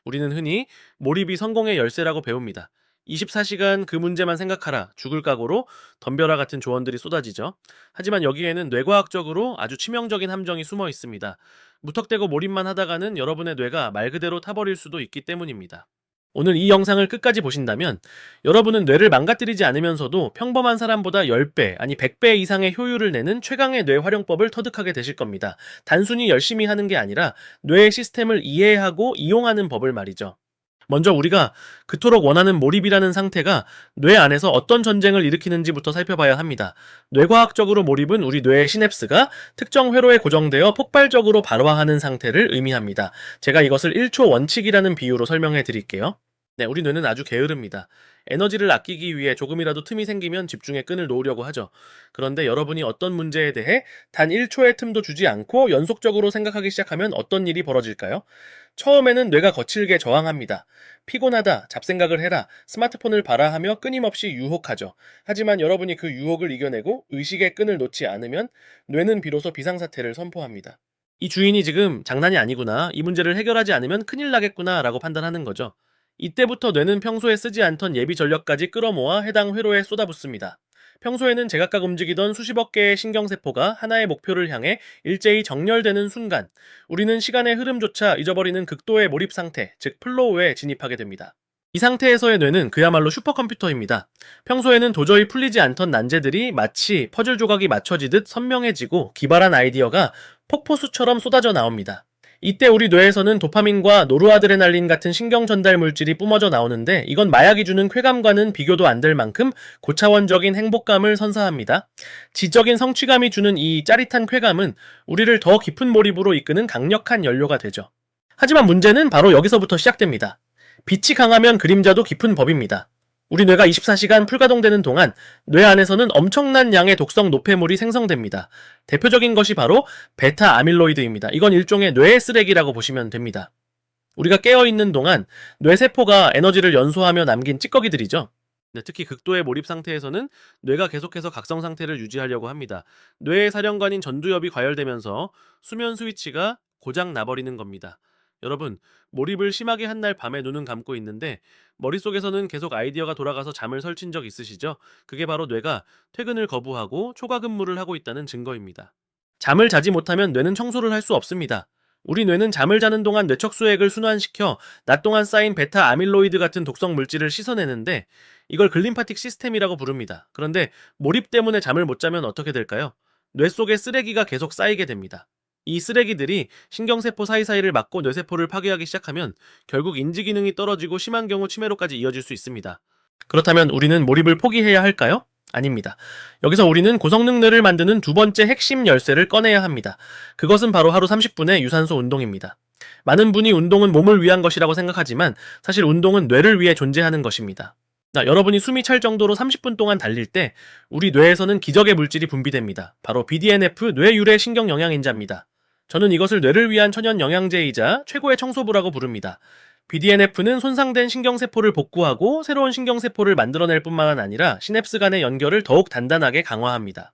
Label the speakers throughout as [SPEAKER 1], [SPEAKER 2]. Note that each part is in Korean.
[SPEAKER 1] 우리는 흔히 몰입이 성공의 열쇠라고 배웁니다. 24시간 그 문제만 생각하라, 죽을 각오로 덤벼라 같은 조언들이 쏟아지죠. 하지만 여기에는 뇌과학적으로 아주 치명적인 함정이 숨어 있습니다. 무턱대고 몰입만 하다가는 여러분의 뇌가 말 그대로 타버릴 수도 있기 때문입니다. 오늘 이 영상을 끝까지 보신다면 여러분은 뇌를 망가뜨리지 않으면서도 평범한 사람보다 10배, 아니 100배 이상의 효율을 내는 최강의 뇌 활용법을 터득하게 되실 겁니다. 단순히 열심히 하는 게 아니라 뇌의 시스템을 이해하고 이용하는 법을 말이죠. 먼저 우리가 그토록 원하는 몰입이라는 상태가 뇌 안에서 어떤 전쟁을 일으키는지부터 살펴봐야 합니다. 뇌과학적으로 몰입은 우리 뇌의 시냅스가 특정 회로에 고정되어 폭발적으로 발화하는 상태를 의미합니다. 제가 이것을 1초 원칙이라는 비유로 설명해 드릴게요. 네, 우리 뇌는 아주 게으릅니다. 에너지를 아끼기 위해 조금이라도 틈이 생기면 집중의 끈을 놓으려고 하죠. 그런데 여러분이 어떤 문제에 대해 단 1초의 틈도 주지 않고 연속적으로 생각하기 시작하면 어떤 일이 벌어질까요? 처음에는 뇌가 거칠게 저항합니다. 피곤하다, 잡생각을 해라, 스마트폰을 봐라 하며 끊임없이 유혹하죠. 하지만 여러분이 그 유혹을 이겨내고 의식의 끈을 놓지 않으면 뇌는 비로소 비상사태를 선포합니다. 이 주인이 지금 장난이 아니구나, 이 문제를 해결하지 않으면 큰일 나겠구나 라고 판단하는 거죠. 이때부터 뇌는 평소에 쓰지 않던 예비 전력까지 끌어모아 해당 회로에 쏟아붓습니다. 평소에는 제각각 움직이던 수십억 개의 신경세포가 하나의 목표를 향해 일제히 정렬되는 순간, 우리는 시간의 흐름조차 잊어버리는 극도의 몰입 상태, 즉 플로우에 진입하게 됩니다. 이 상태에서의 뇌는 그야말로 슈퍼컴퓨터입니다. 평소에는 도저히 풀리지 않던 난제들이 마치 퍼즐 조각이 맞춰지듯 선명해지고 기발한 아이디어가 폭포수처럼 쏟아져 나옵니다. 이때 우리 뇌에서는 도파민과 노르아드레날린 같은 신경 전달 물질이 뿜어져 나오는데, 이건 마약이 주는 쾌감과는 비교도 안 될 만큼 고차원적인 행복감을 선사합니다. 지적인 성취감이 주는 이 짜릿한 쾌감은 우리를 더 깊은 몰입으로 이끄는 강력한 연료가 되죠. 하지만 문제는 바로 여기서부터 시작됩니다. 빛이 강하면 그림자도 깊은 법입니다. 우리 뇌가 24시간 풀가동되는 동안 뇌 안에서는 엄청난 양의 독성 노폐물이 생성됩니다. 대표적인 것이 바로 베타 아밀로이드입니다. 이건 일종의 뇌의 쓰레기라고 보시면 됩니다. 우리가 깨어있는 동안 뇌세포가 에너지를 연소하며 남긴 찌꺼기들이죠. 특히 극도의 몰입 상태에서는 뇌가 계속해서 각성 상태를 유지하려고 합니다. 뇌의 사령관인 전두엽이 과열되면서 수면 스위치가 고장 나버리는 겁니다. 여러분, 몰입을 심하게 한 날 밤에 눈은 감고 있는데 머릿속에서는 계속 아이디어가 돌아가서 잠을 설친 적 있으시죠? 그게 바로 뇌가 퇴근을 거부하고 초과 근무를 하고 있다는 증거입니다. 잠을 자지 못하면 뇌는 청소를 할 수 없습니다. 우리 뇌는 잠을 자는 동안 뇌척수액을 순환시켜 낮 동안 쌓인 베타 아밀로이드 같은 독성 물질을 씻어내는데, 이걸 글림파틱 시스템이라고 부릅니다. 그런데 몰입 때문에 잠을 못 자면 어떻게 될까요? 뇌 속에 쓰레기가 계속 쌓이게 됩니다. 이 쓰레기들이 신경세포 사이사이를 막고 뇌세포를 파괴하기 시작하면 결국 인지기능이 떨어지고 심한 경우 치매로까지 이어질 수 있습니다. 그렇다면 우리는 몰입을 포기해야 할까요? 아닙니다. 여기서 우리는 고성능 뇌를 만드는 두 번째 핵심 열쇠를 꺼내야 합니다. 그것은 바로 하루 30분의 유산소 운동입니다. 많은 분이 운동은 몸을 위한 것이라고 생각하지만 사실 운동은 뇌를 위해 존재하는 것입니다. 여러분이 숨이 찰 정도로 30분 동안 달릴 때 우리 뇌에서는 기적의 물질이 분비됩니다. 바로 BDNF, 뇌유래 신경영양인자입니다. 저는 이것을 뇌를 위한 천연 영양제이자 최고의 청소부라고 부릅니다. BDNF는 손상된 신경세포를 복구하고 새로운 신경세포를 만들어낼 뿐만 아니라 시냅스 간의 연결을 더욱 단단하게 강화합니다.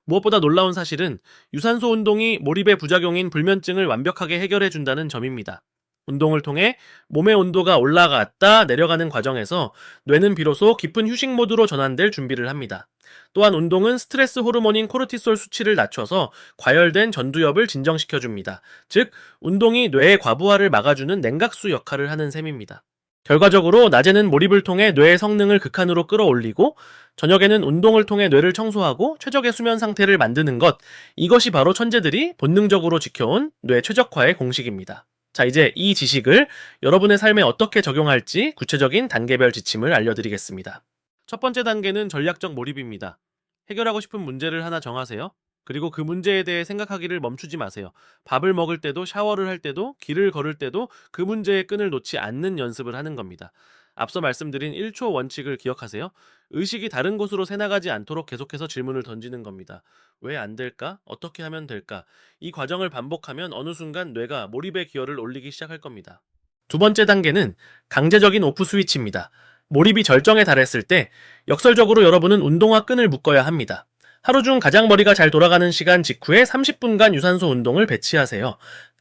[SPEAKER 1] 무엇보다 놀라운 사실은 유산소 운동이 몰입의 부작용인 불면증을 완벽하게 해결해준다는 점입니다. 운동을 통해 몸의 온도가 올라갔다 내려가는 과정에서 뇌는 비로소 깊은 휴식 모드로 전환될 준비를 합니다. 또한 운동은 스트레스 호르몬인 코르티솔 수치를 낮춰서 과열된 전두엽을 진정시켜줍니다. 즉, 운동이 뇌의 과부하를 막아주는 냉각수 역할을 하는 셈입니다. 결과적으로 낮에는 몰입을 통해 뇌의 성능을 극한으로 끌어올리고 저녁에는 운동을 통해 뇌를 청소하고 최적의 수면 상태를 만드는 것, 이것이 바로 천재들이 본능적으로 지켜온 뇌 최적화의 공식입니다. 자, 이제 이 지식을 여러분의 삶에 어떻게 적용할지 구체적인 단계별 지침을 알려드리겠습니다. 첫 번째 단계는 전략적 몰입입니다. 해결하고 싶은 문제를 하나 정하세요. 그리고 그 문제에 대해 생각하기를 멈추지 마세요. 밥을 먹을 때도, 샤워를 할 때도, 길을 걸을 때도 그 문제의 끈을 놓지 않는 연습을 하는 겁니다. 앞서 말씀드린 1초 원칙을 기억하세요. 의식이 다른 곳으로 새나가지 않도록 계속해서 질문을 던지는 겁니다. 왜 안 될까? 어떻게 하면 될까? 이 과정을 반복하면 어느 순간 뇌가 몰입의 기여를 올리기 시작할 겁니다. 두 번째 단계는 강제적인 오프 스위치입니다. 몰입이 절정에 달했을 때 역설적으로 여러분은 운동화 끈을 묶어야 합니다. 하루 중 가장 머리가 잘 돌아가는 시간 직후에 30분간 유산소 운동을 배치하세요.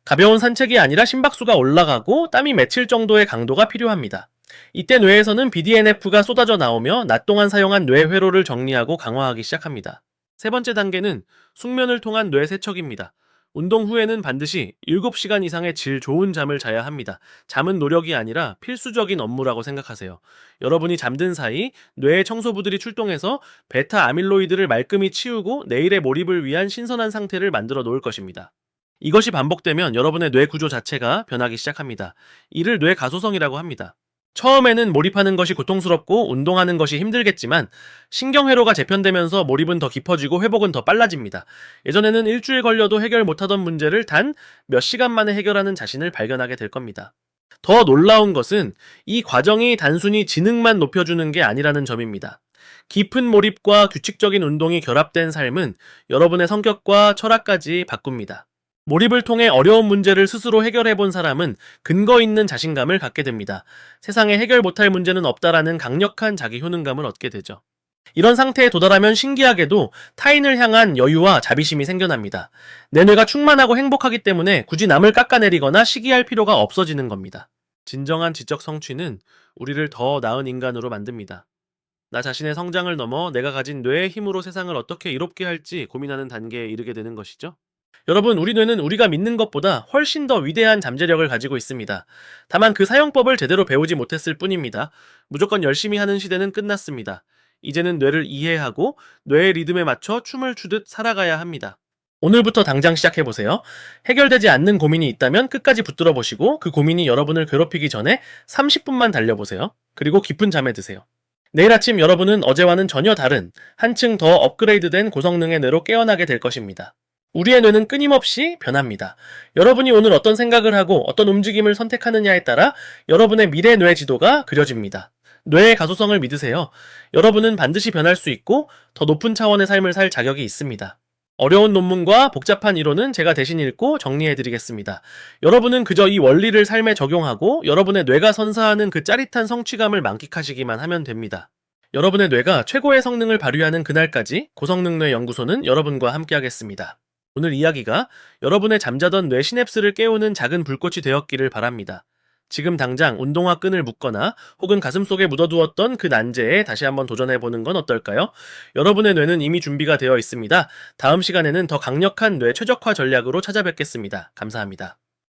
[SPEAKER 1] 가벼운 산책이 아니라 심박수가 올라가고 땀이 맺힐 정도의 강도가 필요합니다. 이때 뇌에서는 BDNF가 쏟아져 나오며 낮 동안 사용한 뇌 회로를 정리하고 강화하기 시작합니다. 세 번째 단계는 숙면을 통한 뇌 세척입니다. 운동 후에는 반드시 7시간 이상의 질 좋은 잠을 자야 합니다. 잠은 노력이 아니라 필수적인 업무라고 생각하세요. 여러분이 잠든 사이 뇌의 청소부들이 출동해서 베타 아밀로이드를 말끔히 치우고 내일의 몰입을 위한 신선한 상태를 만들어 놓을 것입니다. 이것이 반복되면 여러분의 뇌 구조 자체가 변하기 시작합니다. 이를 뇌 가소성이라고 합니다. 처음에는 몰입하는 것이 고통스럽고 운동하는 것이 힘들겠지만 신경회로가 재편되면서 몰입은 더 깊어지고 회복은 더 빨라집니다. 예전에는 일주일 걸려도 해결 못하던 문제를 단 몇 시간 만에 해결하는 자신을 발견하게 될 겁니다. 더 놀라운 것은 이 과정이 단순히 지능만 높여주는 게 아니라는 점입니다. 깊은 몰입과 규칙적인 운동이 결합된 삶은 여러분의 성격과 철학까지 바꿉니다. 몰입을 통해 어려운 문제를 스스로 해결해 본 사람은 근거 있는 자신감을 갖게 됩니다. 세상에 해결 못할 문제는 없다라는 강력한 자기 효능감을 얻게 되죠. 이런 상태에 도달하면 신기하게도 타인을 향한 여유와 자비심이 생겨납니다. 내 뇌가 충만하고 행복하기 때문에 굳이 남을 깎아내리거나 시기할 필요가 없어지는 겁니다. 진정한 지적 성취는 우리를 더 나은 인간으로 만듭니다. 나 자신의 성장을 넘어 내가 가진 뇌의 힘으로 세상을 어떻게 이롭게 할지 고민하는 단계에 이르게 되는 것이죠. 여러분, 우리 뇌는 우리가 믿는 것보다 훨씬 더 위대한 잠재력을 가지고 있습니다. 다만 그 사용법을 제대로 배우지 못했을 뿐입니다. 무조건 열심히 하는 시대는 끝났습니다. 이제는 뇌를 이해하고 뇌의 리듬에 맞춰 춤을 추듯 살아가야 합니다. 오늘부터 당장 시작해보세요. 해결되지 않는 고민이 있다면 끝까지 붙들어 보시고 그 고민이 여러분을 괴롭히기 전에 30분만 달려보세요. 그리고 깊은 잠에 드세요. 내일 아침 여러분은 어제와는 전혀 다른 한층 더 업그레이드된 고성능의 뇌로 깨어나게 될 것입니다. 우리의 뇌는 끊임없이 변합니다. 여러분이 오늘 어떤 생각을 하고 어떤 움직임을 선택하느냐에 따라 여러분의 미래 뇌 지도가 그려집니다. 뇌의 가소성을 믿으세요. 여러분은 반드시 변할 수 있고 더 높은 차원의 삶을 살 자격이 있습니다. 어려운 논문과 복잡한 이론은 제가 대신 읽고 정리해드리겠습니다. 여러분은 그저 이 원리를 삶에 적용하고 여러분의 뇌가 선사하는 그 짜릿한 성취감을 만끽하시기만 하면 됩니다. 여러분의 뇌가 최고의 성능을 발휘하는 그날까지 고성능뇌 연구소는 여러분과 함께하겠습니다. 오늘 이야기가 여러분의 잠자던 뇌 시냅스를 깨우는 작은 불꽃이 되었기를 바랍니다. 지금 당장 운동화 끈을 묶거나 혹은 가슴속에 묻어두었던 그 난제에 다시 한번 도전해보는 건 어떨까요? 여러분의 뇌는 이미 준비가 되어 있습니다. 다음 시간에는 더 강력한 뇌 최적화 전략으로 찾아뵙겠습니다. 감사합니다.